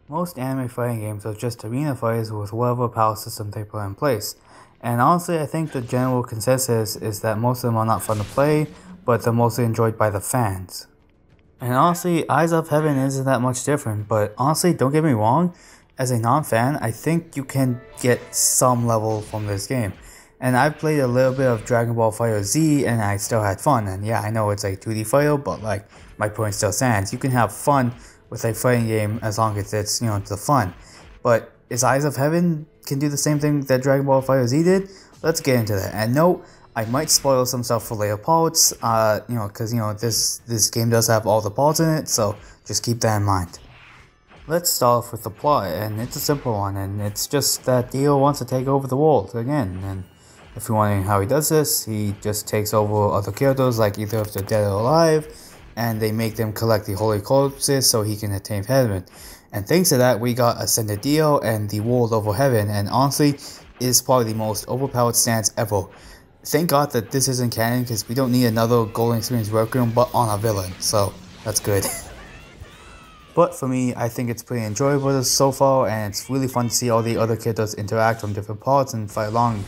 Most anime fighting games are just arena fights with whatever power system they put in place. And honestly, I think the general consensus is that most of them are not fun to play, but they're mostly enjoyed by the fans. And honestly, Eyes of Heaven isn't that much different, but honestly, don't get me wrong, as a non-fan, I think you can get some level from this game. And I've played a little bit of Dragon Ball FighterZ and I still had fun. And yeah, I know it's a 2D fighter, but like, my point still stands. You can have fun with a fighting game as long as it's, the fun. But is Eyes of Heaven can do the same thing that Dragon Ball FighterZ did? Let's get into that. And no, I might spoil some stuff for later parts, because, this game does have all the parts in it, so just keep that in mind. Let's start off with the plot, and it's a simple one, and it's just that Dio wants to take over the world again, and if you're wondering how he does this, he just takes over other characters, like either if they're dead or alive, and they make them collect the holy corpses so he can attain heaven. And thanks to that, we got Ascended Dio and the world over heaven, and honestly, it is probably the most overpowered stance ever. Thank God that this isn't canon, because we don't need another Golden Experience Requiem but on a villain, so that's good. But for me, I think it's pretty enjoyable so far, and it's really fun to see all the other characters interact from different parts and fight along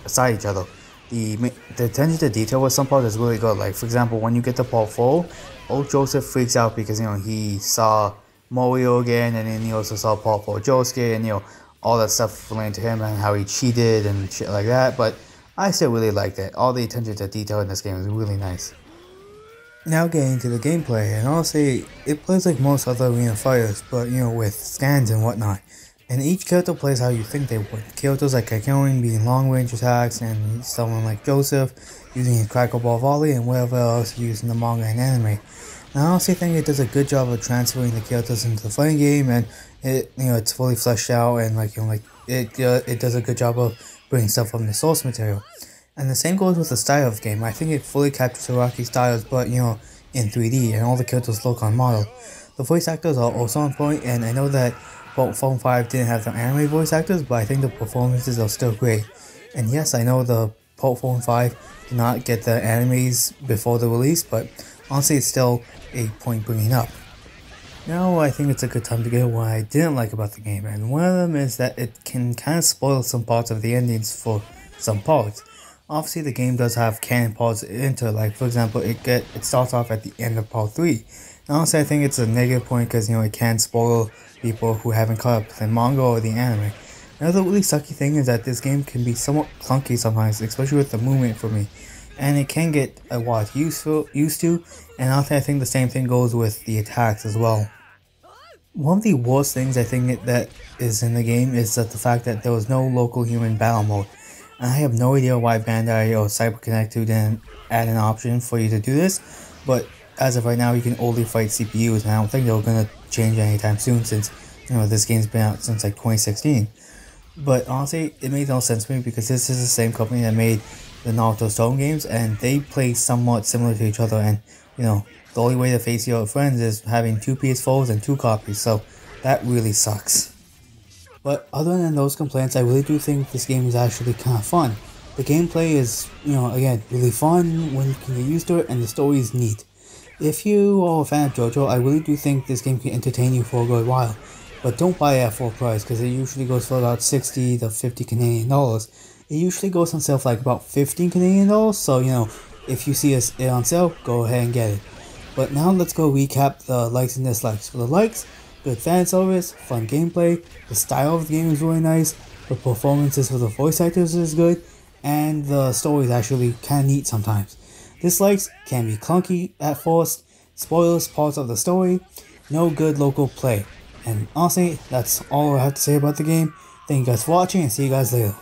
beside each other. The attention to detail with some parts is really good. Like, for example, when you get to part 4, old Joseph freaks out because, he saw Mario again, and then he also saw part 4 Josuke, and, all that stuff related to him and how he cheated and shit like that. But I still really liked it. All the attention to detail in this game is really nice. Now getting into the gameplay, and honestly, it plays like most other arena fighters, but with stands and whatnot. And each character plays how you think they would. Characters like Kakyoin being long range attacks, and someone like Joseph using his Crackle Ball Volley, and whatever else used in the manga and anime. And I honestly think it does a good job of transferring the characters into the fighting game, and it's fully fleshed out, and it does a good job of bringing stuff from the source material. And the same goes with the style of the game. I think it fully captures Hiraki styles, but in 3D, and all the characters look on model. The voice actors are also on point, and I know that Phone 5 didn't have the anime voice actors, but I think the performances are still great. And yes, I know the Phone 5 did not get the animes before the release, but honestly it's still a point bringing up. Now I think it's a good time to get what I didn't like about the game, and one of them is that it can kind of spoil some parts of the endings for some parts. Obviously the game does have canon parts into, like for example, it starts off at the end of part 3. And honestly I think it's a negative point because it can spoil people who haven't caught up to the manga or the anime. Another really sucky thing is that this game can be somewhat clunky sometimes, especially with the movement for me. And it can get a lot used to, and honestly I think the same thing goes with the attacks as well. One of the worst things I think that is in the game is that the fact that there was no local human battle mode. And I have no idea why Bandai or CyberConnect didn't add an option for you to do this, but as of right now you can only fight CPUs, and I don't think they're going to change anytime soon since this game's been out since like 2016. But honestly, it made no sense to me because this is the same company that made the Naruto Stone games, and they play somewhat similar to each other, and the only way to face your friends is having 2 PS4s and 2 copies, so that really sucks. But other than those complaints, I really do think this game is actually kind of fun. The gameplay is, again, really fun when you can get used to it, and the story is neat. If you are a fan of JoJo, I really do think this game can entertain you for a good while. But don't buy it at full price, because it usually goes for about 60 to 50 Canadian dollars. It usually goes on sale for like about 15 Canadian dollars, so if you see it on sale, go ahead and get it. But now let's go recap the likes and dislikes. For the likes, good fan service, fun gameplay, the style of the game is really nice, the performances for the voice actors is good, and the story is actually kind of neat sometimes. Dislikes can be clunky at first, spoilers parts of the story, no good local play. And honestly, that's all I have to say about the game. Thank you guys for watching, and see you guys later.